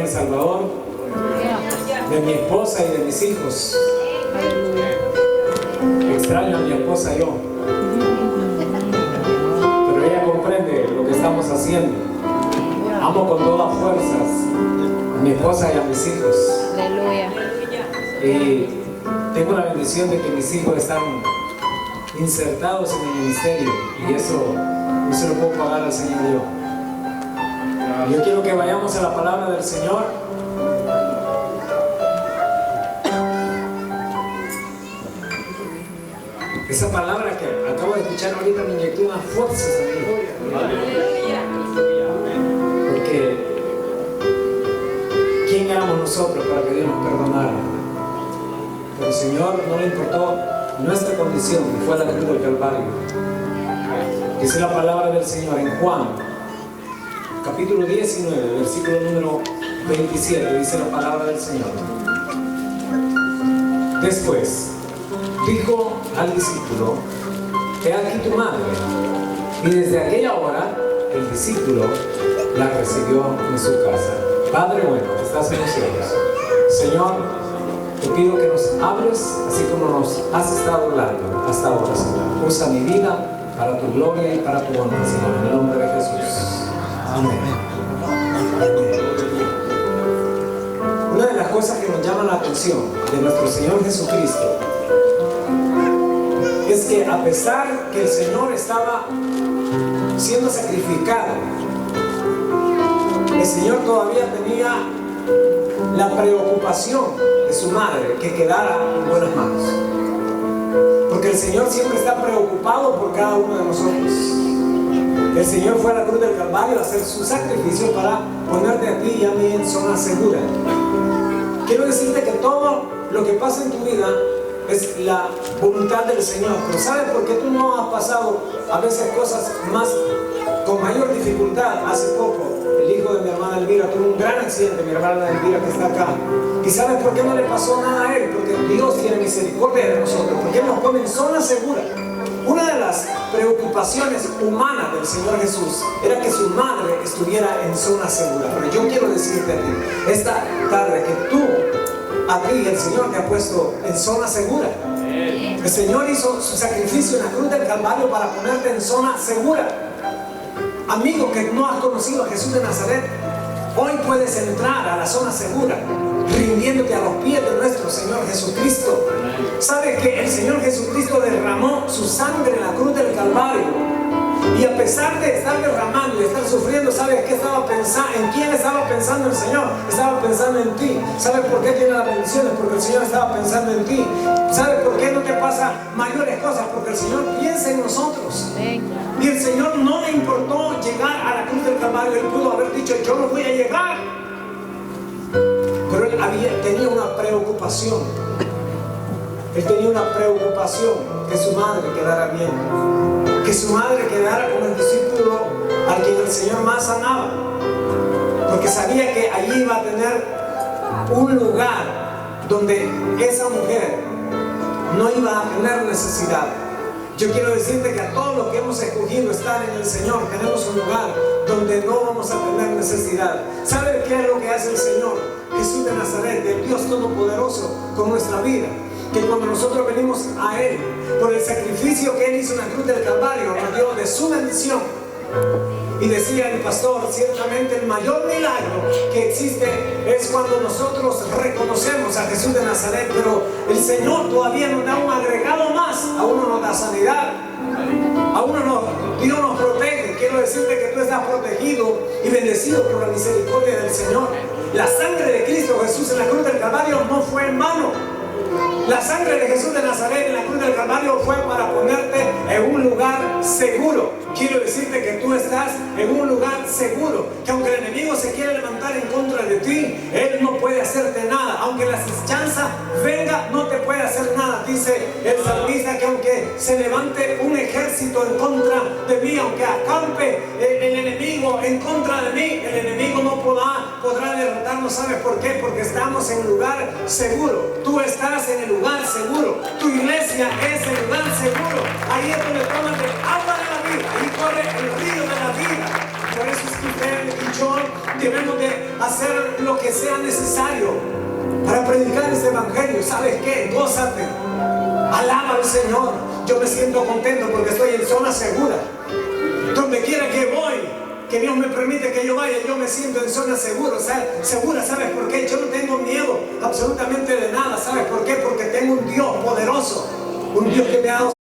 El Salvador, de mi esposa y de mis hijos. Extraño a mi esposa yo, pero ella comprende lo que estamos haciendo. Amo con todas fuerzas a mi esposa y a mis hijos. Aleluya. Y tengo la bendición de que mis hijos están insertados en el ministerio, y eso no se lo puedo pagar al Señor yo. Yo quiero que vayamos a la palabra del Señor. Esa palabra que acabo de escuchar ahorita me inyectó unas fuerzas a mí. Porque ¿quién éramos nosotros para que Dios nos perdonara? Pero el Señor no le importó nuestra condición y fue a la cruz del Calvario. Dice la palabra del Señor en Juan, capítulo 19, versículo número 27, dice la palabra del Señor. Después dijo al discípulo: he aquí tu madre. Y desde aquella hora el discípulo la recibió en su casa. Padre bueno, que estás en los cielos, Señor, te pido que nos hables así como nos has estado hablando hasta ahora, Señor. Usa mi vida para tu gloria y para tu honra, Señor, en el nombre de Jesús. Amén. Una de las cosas que nos llama la atención de nuestro Señor Jesucristo es que a pesar que el Señor estaba siendo sacrificado, el Señor todavía tenía la preocupación de su madre que quedara en buenas manos. Porque el Señor siempre está preocupado por cada uno de nosotros. El Señor fue a la cruz del Calvario a hacer su sacrificio para ponerte a ti y a mí en zona segura. Quiero decirte que todo lo que pasa en tu vida es la voluntad del Señor. Pero ¿sabes por qué tú no has pasado a veces cosas con mayor dificultad? Hace poco el hijo de mi hermana Elvira tuvo un gran accidente, mi hermana Elvira que está acá. ¿Y sabes por qué no le pasó nada a él? Porque Dios tiene misericordia de nosotros, porque Él nos pone en zona segura. Una de las preocupaciones humanas del Señor Jesús era que su madre estuviera en zona segura. Pero yo quiero decirte a ti esta tarde que a ti el Señor te ha puesto en zona segura. El Señor hizo su sacrificio en la cruz del Calvario para ponerte en zona segura. Amigo que no has conocido a Jesús de Nazaret, hoy puedes entrar a la zona segura rindiéndote a los pies de nuestro Señor Jesucristo. ¿Sabes que el Señor Jesucristo derramó su sangre en la cruz del Calvario? Y a pesar de estar derramando y de estar sufriendo, ¿sabes qué estaba pensando? ¿En quién estaba pensando el Señor? Estaba pensando en ti. ¿Sabes por qué tiene las bendiciones? Porque el Señor estaba pensando en ti. ¿Sabes por qué no te pasa mayores cosas? Porque el Señor piensa en nosotros. Y el Señor no le importó llegar a la cruz del Calvario. Él pudo haber dicho: yo no voy a llegar. Pero Él tenía una preocupación. Él tenía una preocupación que su madre quedara bien, que su madre quedara como el discípulo al quien el Señor más amaba, porque sabía que allí iba a tener un lugar donde esa mujer no iba a tener necesidad. Yo quiero decirte que a todos los que hemos escogido estar en el Señor tenemos un lugar donde no vamos a tener necesidad. ¿Sabe qué es lo que hace el Señor Jesús de Nazaret, el Dios Todopoderoso, con nuestra vida? Que cuando nosotros venimos a Él, por el sacrificio que Él hizo en la cruz del Calvario, nos dio de su bendición. Y decía el pastor: ciertamente el mayor milagro que existe es cuando nosotros reconocemos a Jesús de Nazaret, pero el Señor todavía nos da un agregado más. A uno nos da sanidad, a uno Dios nos protege. Quiero decirte que tú estás protegido y bendecido por la misericordia del Señor. La sangre de Cristo Jesús en la cruz del Calvario no fue en vano. La sangre de Jesús de Nazaret en la cruz del Calvario fue para ponerte en un lugar seguro. Quiero decirte que tú estás en un lugar seguro, que aunque el enemigo se quiere levantar en contra de ti, él no puede hacerte nada. Aunque la asechanza venga, no te puede hacer nada. Dice el salmista que aunque se levante un ejército en contra de mí, aunque acampe el enemigo en contra de mí, el enemigo no podrá derrotarnos. ¿Sabes por qué? Porque estamos en un lugar seguro. Tú estás en el lugar seguro. Tu iglesia es el lugar seguro. Ahí es donde tomas el agua de la vida. Ahí corre el río de la vida. Por eso es que usted y yo debemos de hacer lo que sea necesario para predicar este evangelio. ¿Sabes qué? Gózate, alaba al Señor. Yo me siento contento porque estoy en zona segura. Donde quiera que voy, que Dios me permite que yo vaya, yo me siento en zona segura. ¿Sabes por qué? Yo no tengo miedo absolutamente de nada. ¿Sabes por qué? Porque tengo un Dios poderoso, un Dios que me ha dado